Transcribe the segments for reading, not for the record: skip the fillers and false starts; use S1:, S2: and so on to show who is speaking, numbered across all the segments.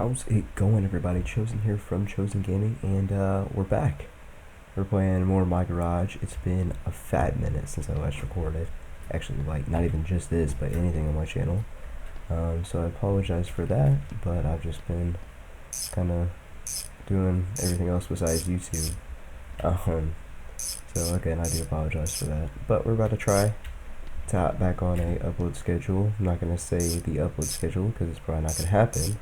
S1: How's it going, everybody? Chosen here from Chosen Gaming, and we're back. We're playing more in my garage. It's been a fat minute since I last recorded. Actually, like, not even just this, but anything on my channel. So I apologize for that, but I've just been kind of doing everything else besides YouTube. So again, I do apologize for that. But we're about to try to hop back on a upload schedule. I'm not going to say the upload schedule because it's probably not going to happen,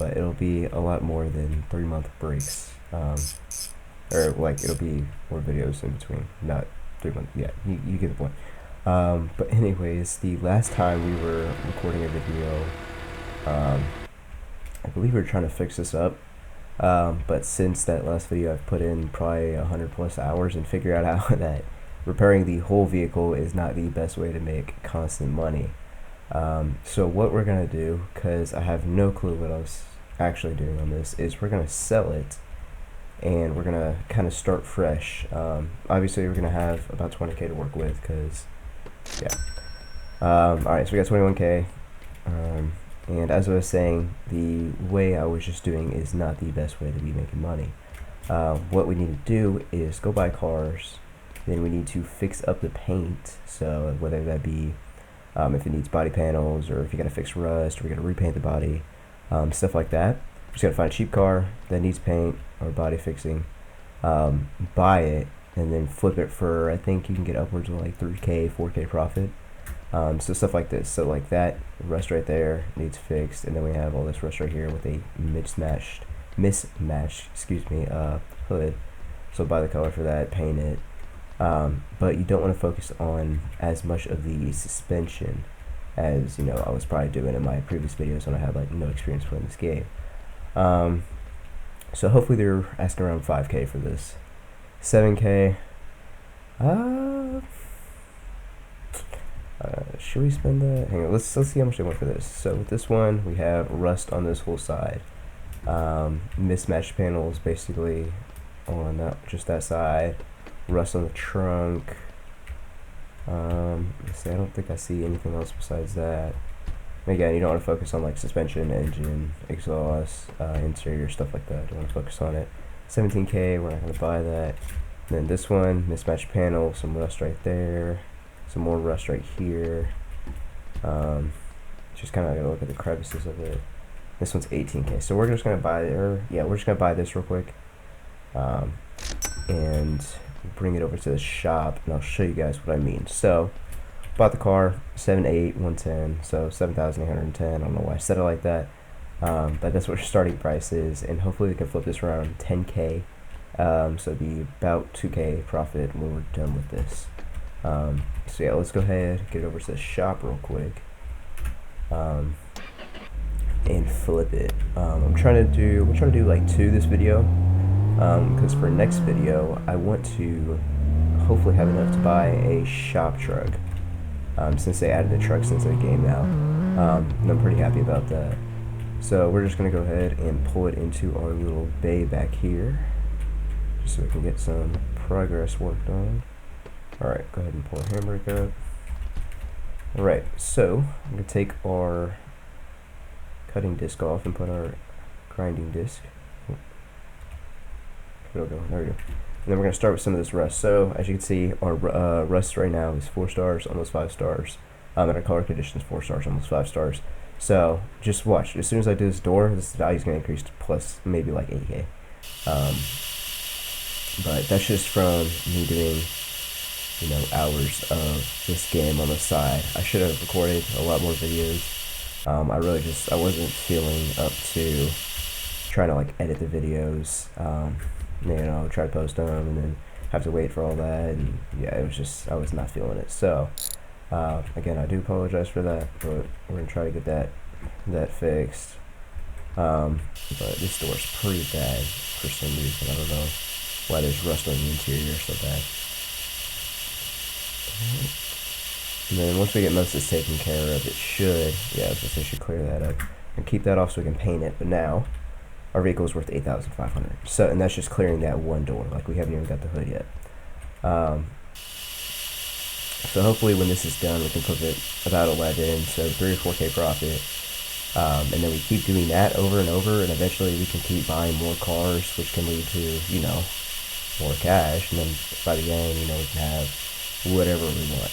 S1: but it'll be a lot more than 3-month breaks. Or like it'll be more videos in between, not 3 months. Yeah, you get the point. But anyways, the last time we were recording a video, I believe we were trying to fix this up. But since that last video, I've put in probably 100+ hours and figured out how that repairing the whole vehicle is not the best way to make constant money. So what we're gonna do, because I have no clue what I was actually doing on this, is we're gonna sell it and we're gonna kind of start fresh. Obviously we're gonna have about 20k to work with, because yeah. Alright, so we got 21k, and as I was saying, the way I was just doing is not the best way to be making money. What we need to do is go buy cars, then we need to fix up the paint, so whether that be if it needs body panels, or if you gotta fix rust, or we gotta repaint the body, stuff like that. Just gotta find a cheap car that needs paint or body fixing, buy it, and then flip it for, I think you can get upwards of like 3k, 4k profit. So stuff like this. So like that rust right there needs fixed, and then we have all this rust right here with a mismatched, hood. So buy the color for that, paint it. But you don't want to focus on as much of the suspension as, you know, I was probably doing in my previous videos when I had like no experience playing this game. So hopefully they're asking around 5k for this. 7k. Should we spend that? Hang on, let's see how much they want for this. So with this one, we have rust on this whole side. Mismatched panels basically on just that side. Rust on the trunk. Let's see, I don't think I see anything else besides that. Again, you don't want to focus on like suspension, engine, exhaust, interior, stuff like that. You want to focus on it. 17k, we're not going to buy that. And then this one, mismatched panel, some rust right there, some more rust right here. Just kind of got to look at the crevices of it. This one's 18k, so we're just going to buy it, or yeah, we're just going to buy this real quick. And bring it over to the shop, and I'll show you guys what I mean. So bought the car, 110, so 7,810. I don't know why I said it like that, but that's what your starting price is, and hopefully we can flip this around 10k. So it'd be about 2k profit when we're done with this. So yeah, let's go ahead, get over to the shop real quick, and flip it. I'm trying to do like 2 this video, because for next video I want to hopefully have enough to buy a shop truck, since they added the truck since the game now, and I'm pretty happy about that. So we're just gonna go ahead and pull it into our little bay back here, just so we can get some progress worked on. Alright, go ahead and pull our handbrake up. Alright, so I'm gonna take our cutting disc off and put our grinding disc. There we go. And then we're going to start with some of this rust. So as you can see, our rust right now is 4 stars, almost 5 stars. And our color condition is 4 stars, almost 5 stars. So just watch. As soon as I do this door, this value is going to increase to plus maybe like 8k. But that's just from me doing, you know, hours of this game on the side. I should have recorded a lot more videos. I wasn't feeling up to trying to like edit the videos. You know, try to post them and then have to wait for all that, and yeah, it was just, I was not feeling it. So again, I do apologize for that, but we're gonna try to get that fixed. But this door's pretty bad for some reason. I don't know why there's rust on the interior so bad. And then once we get most of this taken care of, it should, yeah, I was gonna say, should clear that up and keep that off so we can paint it. But now our vehicle is worth 8,500. So, and that's just clearing that one door. Like, we haven't even got the hood yet. So hopefully when this is done, we can put it about 11, so 3 or 4k profit. And then we keep doing that over and over, and eventually we can keep buying more cars, which can lead to, more cash. And then by the end, we can have whatever we want.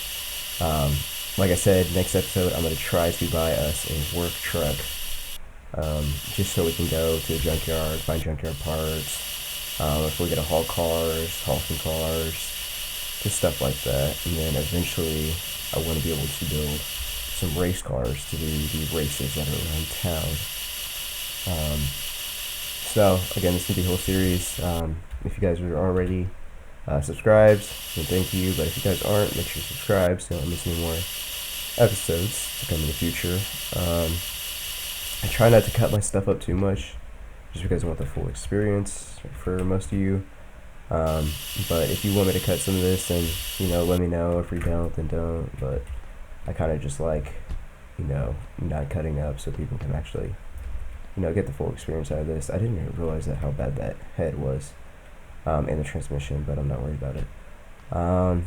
S1: Like I said, next episode, I'm going to try to buy us a work truck, just so we can go to the junkyard, find junkyard parts. If we get to haul some cars, just stuff like that. And then eventually, I want to be able to build some race cars to do the races that are around town. So again, this is the whole series. If you guys are already subscribed, then thank you. But if you guys aren't, make sure you subscribe so you don't miss any more episodes to come in the future. I try not to cut my stuff up too much, just because I want the full experience for most of you. But if you want me to cut some of this, then let me know. If you don't, then don't. But I kind of just like, not cutting up so people can actually, get the full experience out of this. I didn't even realize how bad that head was, and the transmission, but I'm not worried about it. And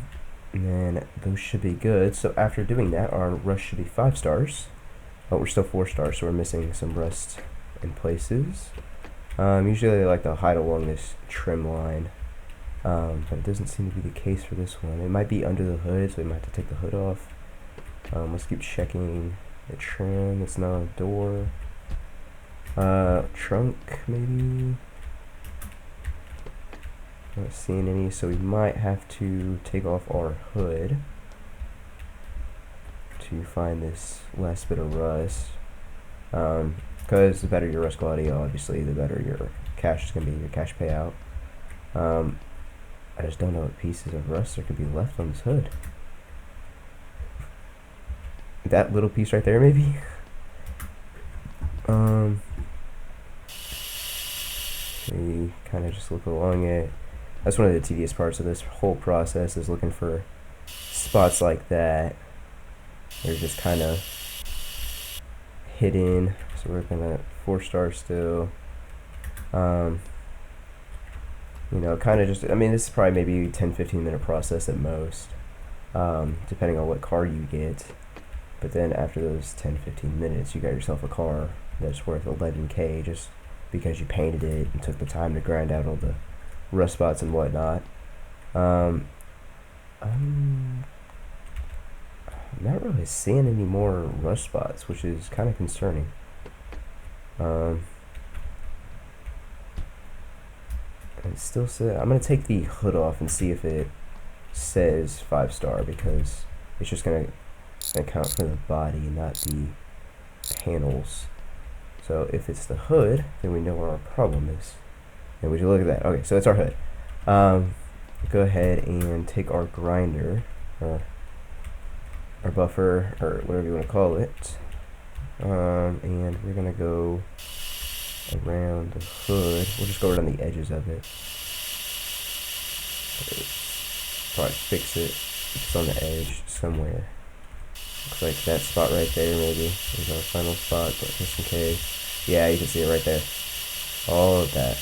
S1: then those should be good. So after doing that, our rust should be 5 stars. But we're still 4 stars, so we're missing some rust in places. Usually they like to hide along this trim line, but it doesn't seem to be the case for this one. It might be under the hood, so we might have to take the hood off. Let's keep checking the trim. It's not a door. Trunk, maybe? Not seeing any, so we might have to take off our hood to find this last bit of rust. Because the better your rust quality, obviously, the better your cash is going to be, your cash payout. I just don't know what pieces of rust there could be left on this hood. That little piece right there, maybe? We kind of just look along it. That's one of the tedious parts of this whole process, is looking for spots like that. They're just kind of hidden. So we're looking at 4 stars still. Kind of just, this is probably maybe 10-15 minute process at most, depending on what car you get. But then after those 10-15 minutes, you got yourself a car that's worth $11K just because you painted it and took the time to grind out all the rust spots and whatnot. I'm not really seeing any more rust spots, which is kind of concerning. It still says, I'm going to take the hood off and see if it says 5 star, because it's just going to account for the body, not the panels. So if it's the hood, then we know where our problem is. And we should look at that. Okay, so it's our hood. Go ahead and take our grinder, or our buffer, or whatever you want to call it. And we're going to go around the hood. We'll just go around the edges of it. Probably fix it. It's on the edge somewhere. Looks like that spot right there, maybe is our final spot, but just in case. Yeah, you can see it right there. All of that.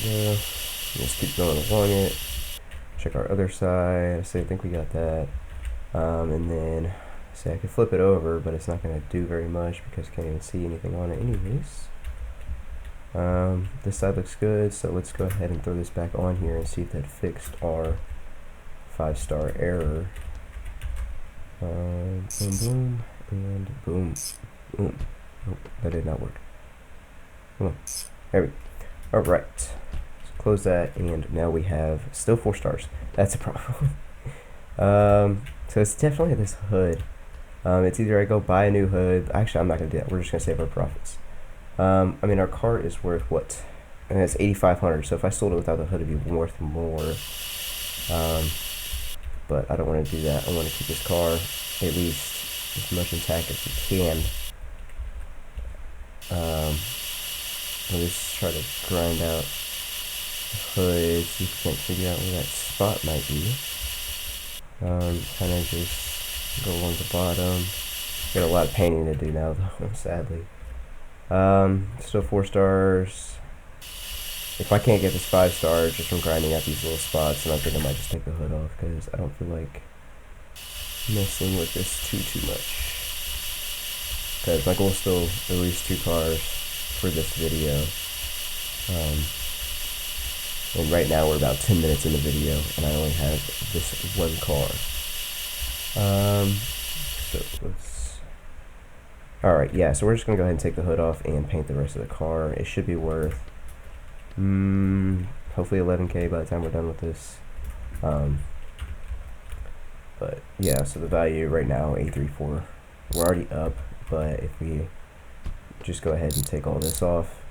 S1: Yeah. Just keep going along it. Check our other side. I think we got that. And then, I could flip it over, but it's not going to do very much because I can't even see anything on it anyways. This side looks good, so let's go ahead and throw this back on here and see if that fixed our 5-star error. Boom, boom, and boom, boom. Nope, that did not work. Come on, there we go. All right, so close that, and now we have still 4 stars. That's a problem. So it's definitely this hood. It's either I go buy a new hood. Actually, I'm not gonna do that. We're just gonna save our profits. Our car is worth what? And it's $8,500. So if I sold it without the hood, it'd be worth more. But I don't want to do that. I want to keep this car at least as much intact as we can. Let's try to grind out the hood, see if we can figure out where that spot might be. Kind of just go along the bottom. Got a lot of painting to do now, though, sadly. Still 4 stars. If I can't get this 5 stars just from grinding out these little spots, then I think I might just take the hood off, because I don't feel like messing with this too much. because my goal is still at least 2 cars for this video. And right now we're about 10 minutes in the video, and I only have this 1 car. So let's... Alright, yeah, so we're just going to go ahead and take the hood off and paint the rest of the car. It should be worth, hopefully 11K by the time we're done with this. But yeah, so the value right now, 834. We're already up, but if we just go ahead and take all this off,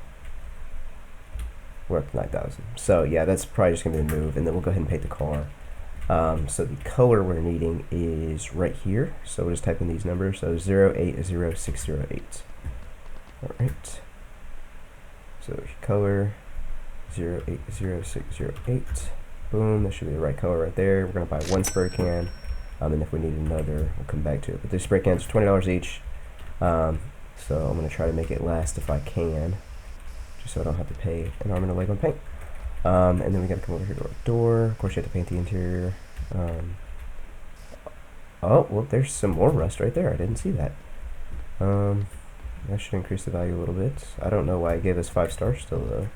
S1: we're up to 9,000. So yeah, that's probably just going to be a move, and then we'll go ahead and paint the car. So the color we're needing is right here. So we'll just type in these numbers. So 080608. Alright. So color 080608. Boom, that should be the right color right there. We're going to buy 1 spray can. And if we need another, we'll come back to it. But these spray cans are $20 each. So I'm going to try to make it last if I can, just so I don't have to pay an arm and a leg on paint. And then we got to come over here to our door. Of course, you have to paint the interior. Oh, well, there's some more rust right there. I didn't see that. That should increase the value a little bit. I don't know why it gave us 5 stars still, though.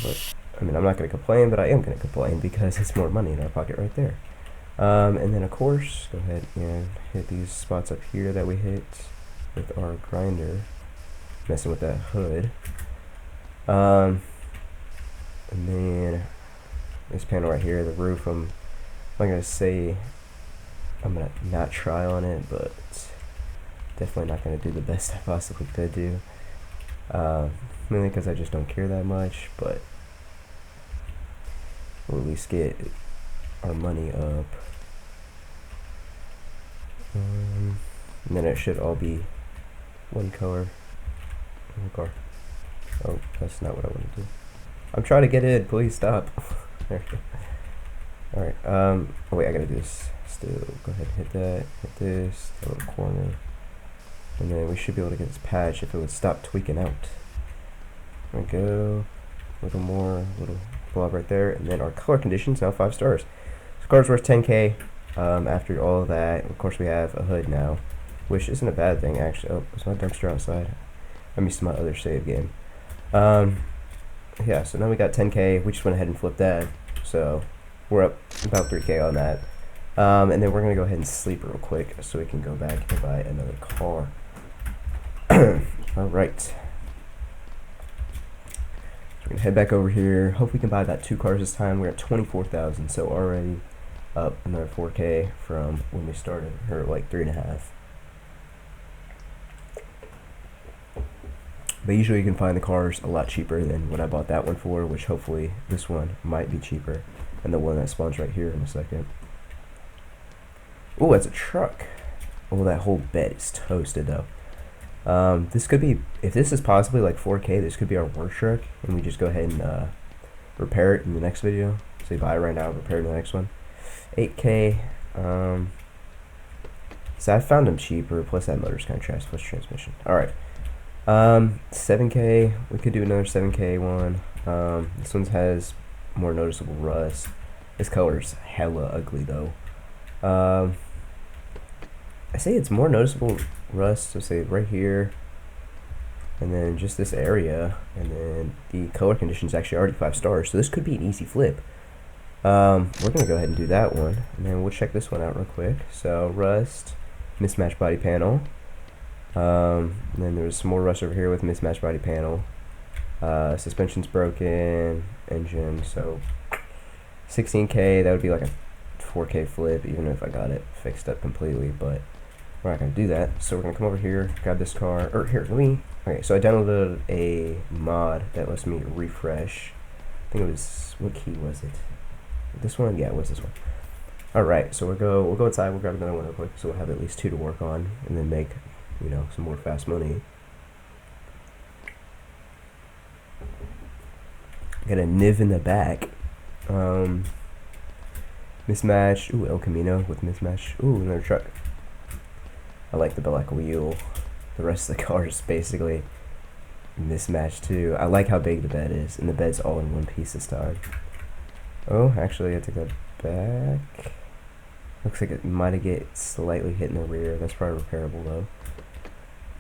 S1: But, I mean, I'm not going to complain, but I am going to complain because it's more money in our pocket right there. And then, of course, go ahead and hit these spots up here that we hit with our grinder, messing with that hood. And then this panel right here, the roof, I'm not going to say I'm going to not try on it, but definitely not going to do the best I possibly could do. Mainly because I just don't care that much, but we'll at least get our money up. And then it should all be 1 color. 1 car. Oh, that's not what I want to do. I'm trying to get in. Please stop. There we go. Alright. Oh wait, I gotta do this. Still, go ahead and hit that. Hit this. That little corner. And then we should be able to get this patch if it would stop tweaking out. There we go. A little more. Little blob right there. And then our color conditions now 5 stars. This car's worth 10K. After all of that, of course, we have a hood now, which isn't a bad thing actually. Oh, there's my dumpster outside. I'm used to my other save game. Yeah, so now we got 10K. We just went ahead and flipped that, so we're up about 3K on that. And then we're gonna go ahead and sleep real quick so we can go back and buy another car. All right. So we're gonna head back over here. Hope we can buy about 2 cars this time. We're at 24,000, so already up another 4K from when we started, or like 3.5. But usually you can find the cars a lot cheaper than what I bought that one for, which hopefully this one might be cheaper than the one that spawns right here in a second. Oh, that's a truck. Oh, that whole bed is toasted though. This could be, if this is possibly like 4K, this could be our work truck, and we just go ahead and repair it in the next video. So you buy it right now, repair it in the next one. 8K. So I found them cheaper, plus that motor's kind of trash, plus transmission. Alright. 7K. We could do another 7K one. This one has more noticeable rust. This color's hella ugly though. I say it's more noticeable rust, so say right here, and then just this area, and then the color condition is actually already 5 stars, so this could be an easy flip. We're gonna go ahead and do that one, and then we'll check this one out real quick. So rust, mismatched body panel, and then there's some more rust over here with mismatched body panel. Suspension's broken, engine, so 16K, that would be like a 4K flip even if I got it fixed up completely, but we're not gonna do that. So we're gonna come over here, grab this car, or here, okay, so I downloaded a mod that lets me refresh. I think it was, what key was it? This one? Yeah, it was this one. Alright, so we'll go inside, we'll grab another one real quick, so we'll have at least 2 to work on, and then make, you know, some more fast money. Got a Niv in the back. Mismatched. Ooh, El Camino with mismatched. Ooh, another truck. I like the black wheel. The rest of the car is basically mismatched too. I like how big the bed is, and the bed's all in one piece this time. Oh, actually, I took that back. Looks like it might have get slightly hit in the rear. That's probably repairable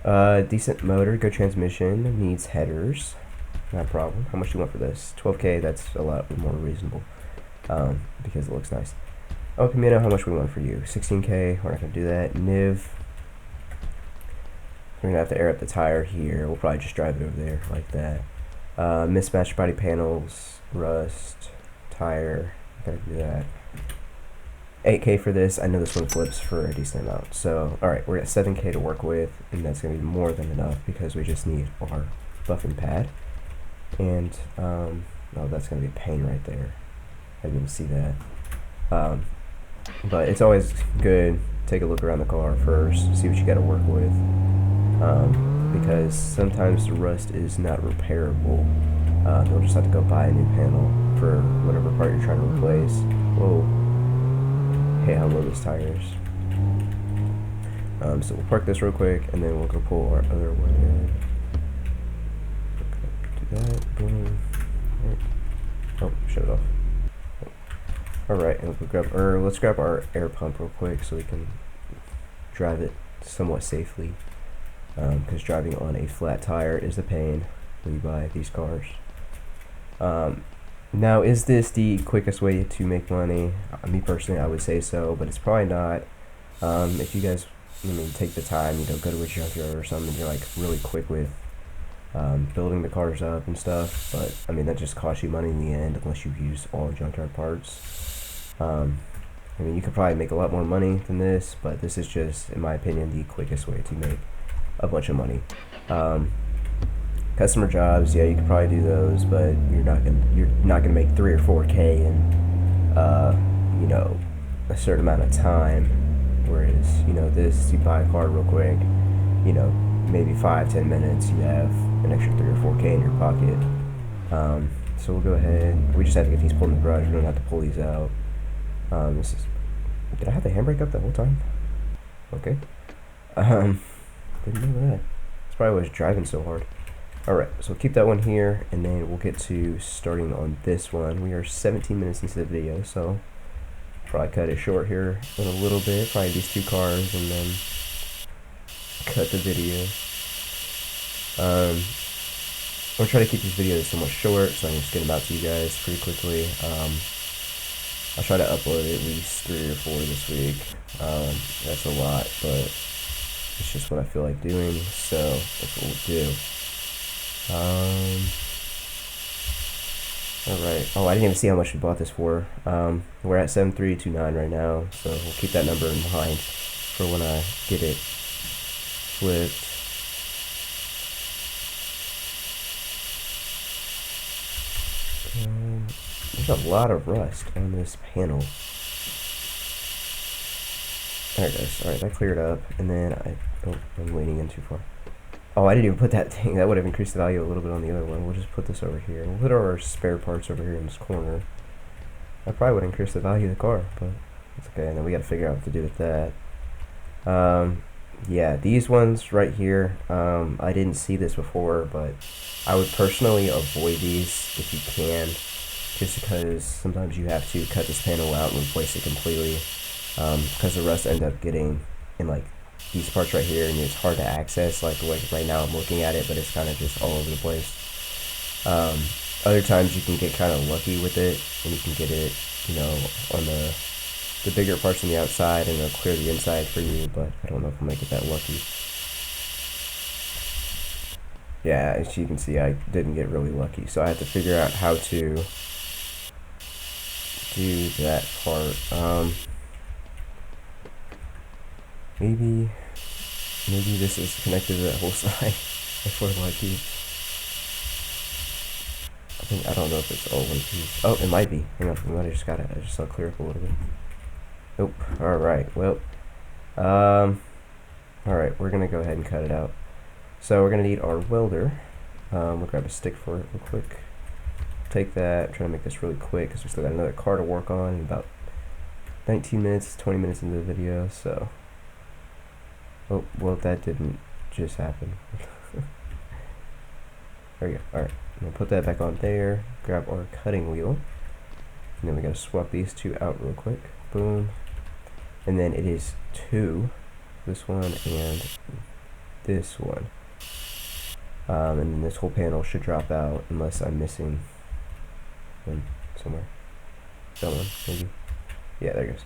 S1: though. Decent motor, good transmission, needs headers. Not a problem. How much do you want for this? 12K, that's a lot more reasonable. Because it looks nice. Oh, Camino, how much we want for you? 16K, we're not gonna do that. Niv, we're gonna have to air up the tire here. We'll probably just drive it over there like that. Mismatched body panels, rust, tire, gotta do that. 8K for this. I know this one flips for a decent amount. So, alright, we're at 7K to work with, and that's gonna be more than enough because we just need our buffing pad. And, oh, that's gonna be a pain right there. I didn't even see that. But it's always good to take a look around the car first, see what you gotta work with. Because sometimes the rust is not repairable. You'll just have to go buy a new panel for whatever part you're trying to replace. Whoa. Hey, how low this tire is. So we'll park this real quick, and then we'll go pull our other one in. Do that, boom. Oh, shut it off. Alright, and let's grab our air pump real quick so we can drive it somewhat safely. Because driving on a flat tire is a pain when you buy these cars. Now, is this the quickest way to make money? Me personally, I would say so, but it's probably not. If you guys, take the time, go to a junkyard or something, you're like really quick with building the cars up and stuff. But that just costs you money in the end unless you use all junkyard parts. You could probably make a lot more money than this, but this is just, in my opinion, the quickest way to make a bunch of money. Customer jobs, yeah, you could probably do those, but you're not gonna make 3 or 4K in a certain amount of time. Whereas this, you buy a car real quick, maybe 5-10 minutes, you have an extra 3 or 4K in your pocket. So we'll go ahead. We just have to get these pulled in the garage. We don't have to pull these out. Did I have the handbrake up the whole time? Okay. Didn't know that. That's probably why I was driving so hard. Alright, so we'll keep that one here, and then we'll get to starting on this one. We are 17 minutes into the video, so probably cut it short here in a little bit. Probably these 2 cars, and then cut the video. I'll try to keep these videos somewhat short, so I can just get them out to you guys pretty quickly. I'll try to upload at least 3 or 4 this week. That's a lot, but it's just what I feel like doing, so that's what we'll do. Alright. Oh, I didn't even see how much we bought this for. We're at 7329 right now, so we'll keep that number in mind for when I get it flipped. There's a lot of rust on this panel. There it goes. Alright, that cleared up, and then I'm leaning in too far. Oh, I didn't even put that thing. That would have increased the value a little bit on the other one. We'll just put this over here. We'll put our spare parts over here in this corner. That probably would increase the value of the car, but it's okay. And then we got to figure out what to do with that. Yeah, these ones right here, I didn't see this before, but I would personally avoid these if you can, just because sometimes you have to cut this panel out and replace it completely, because the rust ends up getting in like these parts right here, and it's hard to access. Like right now I'm looking at it, but it's kind of just all over the place. Other times you can get kind of lucky with it, and you can get it, on the bigger parts on the outside, and it'll clear the inside for you, but I don't know if I'll make it that lucky. Yeah, as you can see, I didn't get really lucky, so I had to figure out how to do that part. Maybe this is connected to that whole side if we're lucky. I don't know if it's all one piece. Oh, it might be. Hang on, we might have just got it. I just saw it clear up a little bit. Nope. Alright, well. Alright, we're gonna go ahead and cut it out. So we're gonna need our welder. We'll grab a stick for it real quick. Take that. I'm trying to make this really quick because we still got another car to work on in about 19 minutes, 20 minutes into the video, so. Oh, well, that didn't just happen. There we go. Alright, I'm gonna put that back on there, grab our cutting wheel, and then we gotta swap these 2 out real quick. Boom. and then it is 2, this one and this one. And then this whole panel should drop out unless I'm missing one somewhere. That one, maybe. Yeah, there it goes.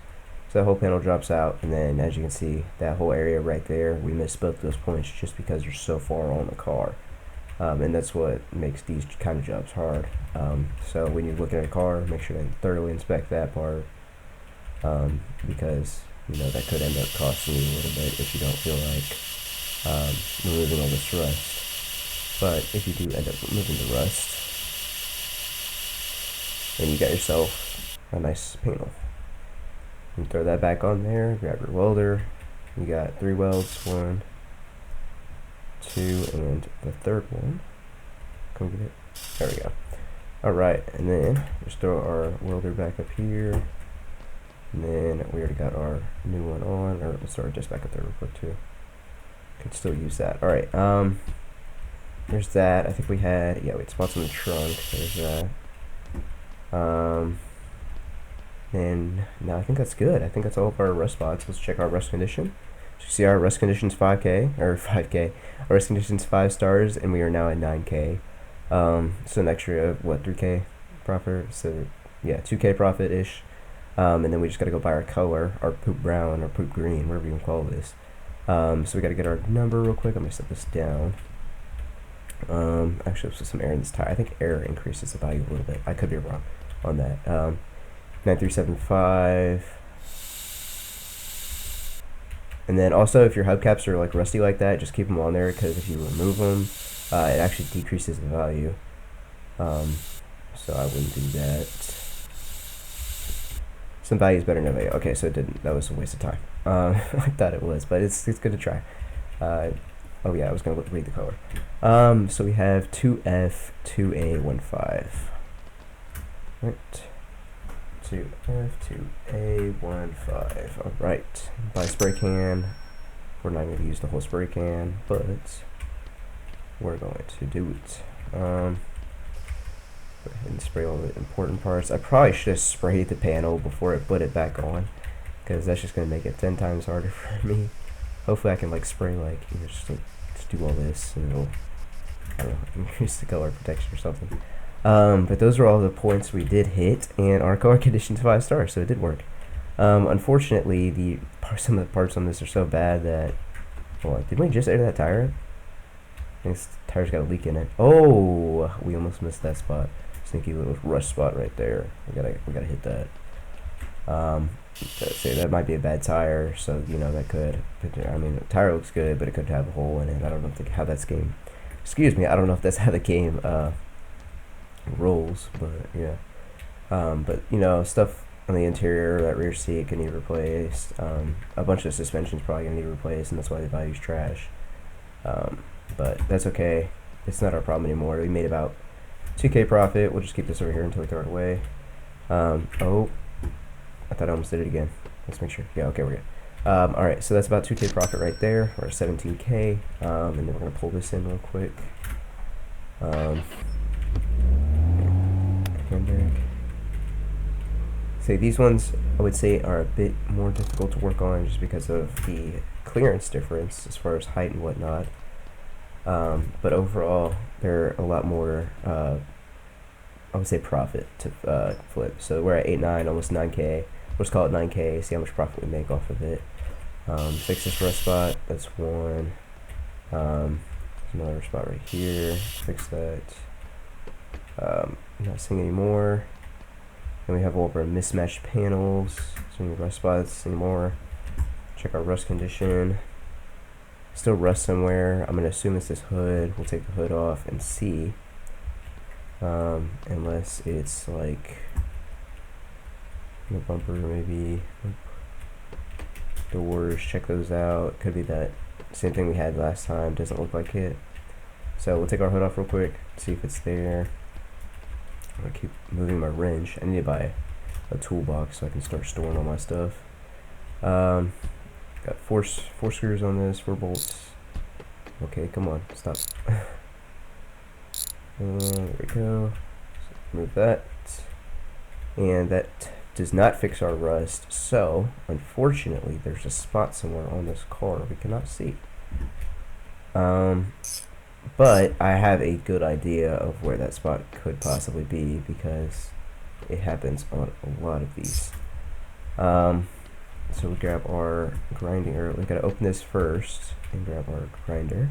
S1: So that whole panel drops out, and then as you can see, that whole area right there, we missed both those points just because they're so far on the car. And that's what makes these kind of jobs hard. So when you're looking at a car, make sure to thoroughly inspect that part, because you know that could end up costing you a little bit if you don't feel like removing all this rust. But if you do end up removing the rust, then you got yourself a nice panel. You throw that back on there, grab your welder. You got 3 welds, 1, 2, and the third one. Come get it. There we go. Alright, and then just throw our welder back up here. And then we already got our new one on, or let's throw our disc back up there real quick too. Could still use that. Alright, there's that. I think we had, yeah, we had spots on the trunk. There's that. And now I think that's good. I think that's all of our rust spots. Let's check our rust condition. So you see our rust condition's 5K, or 5K. Our rust condition's 5 stars, and we are now at 9K. So an extra, what, 3K profit? So, yeah, 2K profit-ish. And then we just gotta go buy our color, our poop brown, or poop green, whatever you can call this. So we gotta get our number real quick. I'm gonna set this down. Actually, let's put some air in this tire. I think air increases the value a little bit. I could be wrong on that. 9375. And then also, if your hubcaps are like rusty like that, just keep them on there, because if you remove them, it actually decreases the value. So I wouldn't do that. Some value is better than no value. Okay, so it didn't. That was a waste of time. I thought it was, but it's good to try. Oh yeah, I was gonna read the color. So we have 2F2A15. Right. 2F2A15. All right. Buy spray can. We're not going to use the whole spray can, but we're going to do it. Go ahead and spray all the important parts. I probably should have sprayed the panel before I put it back on, because that's just going to make it 10 times harder for me. Hopefully I can like spray like, you know, just do all this and it'll, I don't know, increase the color protection or something. But those are all the points we did hit, and our color condition's 5 stars, so it did work. Unfortunately, some of the parts on this are so bad that, well, did we just air that tire? I think this tire's got a leak in it. Oh, we almost missed that spot. Sneaky little rust spot right there. We gotta hit that. Say that might be a bad tire, so you know that could. I mean, the tire looks good, but it could have a hole in it. I don't know how that's game. Excuse me, I don't know if that's how the game rolls, but yeah. But you know, stuff on the interior, that rear seat can need replaced. A bunch of suspension's probably gonna need replaced, and that's why the value's trash. But that's okay. It's not our problem anymore. We made about 2K profit. We'll just keep this over here until we throw it away. Oh, I thought I almost did it again. Let's make sure. Yeah, okay, we're good. Alright, so that's about 2K profit right there. We're at 17K. And then we're going to pull this in real quick. So these ones, I would say, are a bit more difficult to work on just because of the clearance difference as far as height and whatnot. But overall, they're a lot more, I would say, profit to flip. So we're at 8.9, almost 9K. Let's call it 9K, see how much profit we make off of it. Fix this rust spot, that's one. There's another spot right here, fix that. Not seeing any more. Then we have all of our mismatched panels, so any rust spots anymore. Check our rust condition. Still rust somewhere. I'm gonna assume it's this hood. We'll take the hood off and see. Unless it's like the bumper, maybe doors. Check those out. Could be that same thing we had last time. Doesn't look like it. So we'll take our hood off real quick. See if it's there. I'm gonna keep moving my wrench. I need to buy a toolbox so I can start storing all my stuff. Got four screws on this, 4 bolts. Okay, come on, stop. There we go. So move that. And that does not fix our rust, so unfortunately there's a spot somewhere on this car we cannot see. But I have a good idea of where that spot could possibly be because it happens on a lot of these. So we grab our grinding, or we gotta open this first and grab our grinder.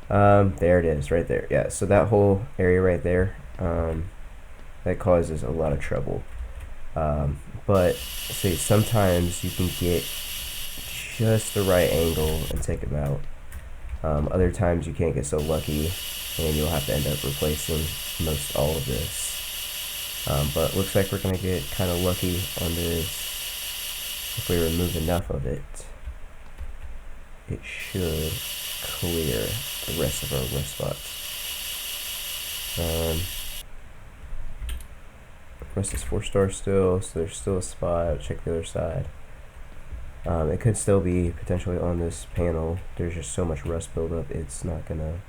S1: There it is, right there. Yeah, so that whole area right there, that causes a lot of trouble. But see, sometimes you can get just the right angle and take them out. Other times you can't get so lucky, and you'll have to end up replacing most all of this. But looks like we're gonna get kind of lucky on this. If we remove enough of it, it should clear the rest of our rust spots. Rust is 4-star still, so there's still a spot. Check the other side. It could still be potentially on this panel. There's just so much rust buildup, it's not gonna.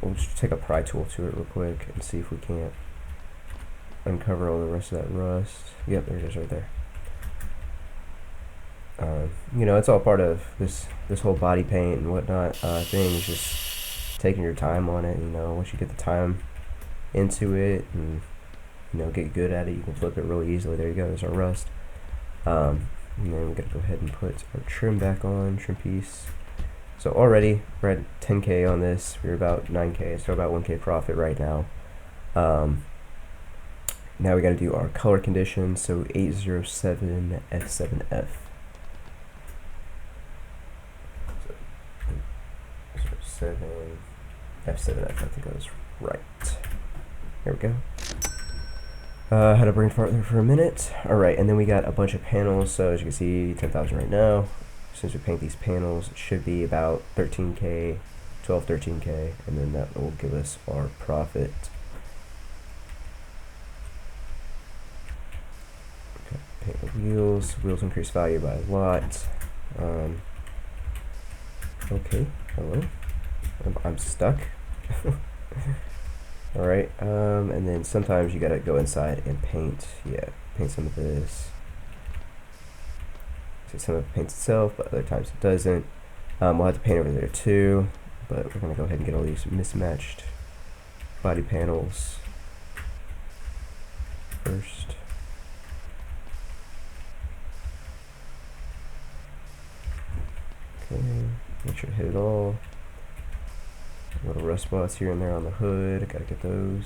S1: We'll just take a pry tool to it real quick and see if we can't uncover all the rest of that rust. Yep, there it is right there. You know, it's all part of this whole body paint and whatnot thing. Is just taking your time on it. You know, once you get the time into it and get good at it, you can flip it really easily. There you go. There's our rust. And then we gotta go ahead and put our trim back on, trim piece. So already we're at 10K on this. We're about 9K, so about 1K profit right now. Now we gotta do our color condition. So 807 F7F. 7 F7F, I think that was right. There we go. Had a brain fart there for a minute. Alright, and then we got a bunch of panels. So as you can see, 10,000 right now. Since we paint these panels, it should be about 13K, 12, 13K, and then that will give us our profit. Okay, paint the wheels. Wheels increase value by a lot. Okay, hello. I'm stuck. Alright, and then sometimes you gotta go inside and paint. Yeah, paint some of this. So some of it paints itself, but other times it doesn't. We'll have to paint over there too, but we're gonna go ahead and get all these mismatched body panels first. Okay, make sure to hit it all. Little rust spots here and there on the hood. Gotta get those.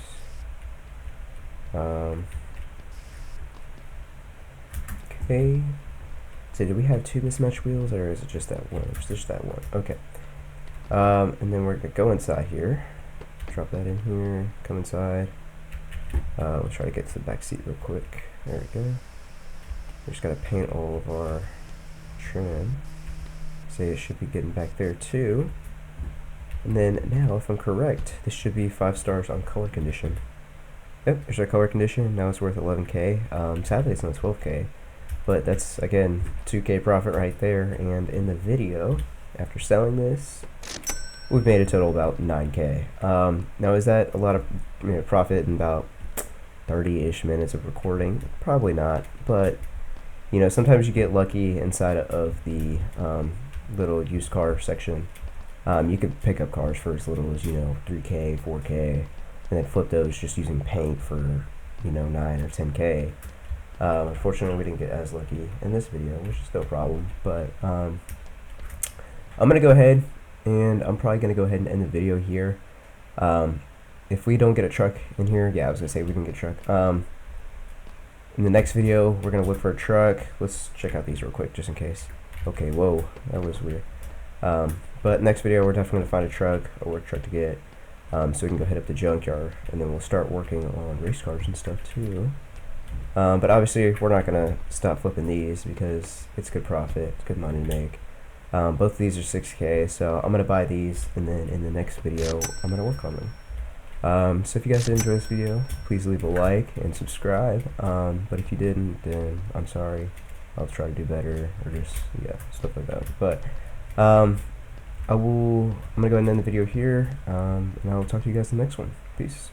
S1: Okay. So did we have 2 mismatched wheels, or is it just that one? It's just that one. Okay. And then we're gonna go inside here. Drop that in here. Come inside. We'll try to get to the back seat real quick. There we go. We just gotta paint all of our trim. So it should be getting back there too. And then now, if I'm correct, this should be 5 stars on color condition. Yep, there's our color condition. Now it's worth 11K. Sadly, it's not 12K, but that's again 2K profit right there. And in the video, after selling this, we've made a total about 9K. Now, is that a lot of profit in about 30-ish minutes of recording? Probably not, but sometimes you get lucky inside of the little used car section. You can pick up cars for as little as 3K, 4K, and then flip those just using paint for 9 or 10K. Unfortunately, we didn't get as lucky in this video, which is no problem. But I'm gonna go ahead, and I'm probably gonna go ahead and end the video here. If we don't get a truck in here, yeah, I was gonna say we can get a truck. In the next video, we're gonna look for a truck. Let's check out these real quick, just in case. Okay, whoa, that was weird. But next video, we're definitely gonna find a truck, a work truck to get, so we can go hit up the junkyard, and then we'll start working on race cars and stuff too. But obviously, we're not gonna stop flipping these because it's good profit, it's good money to make. Both of these are 6K, so I'm gonna buy these, and then in the next video, I'm gonna work on them. So if you guys did enjoy this video, please leave a like and subscribe. But if you didn't, then I'm sorry. I'll try to do better, or just stuff like that. But I'm gonna go ahead and end the video here, and I'll talk to you guys in the next one. Peace.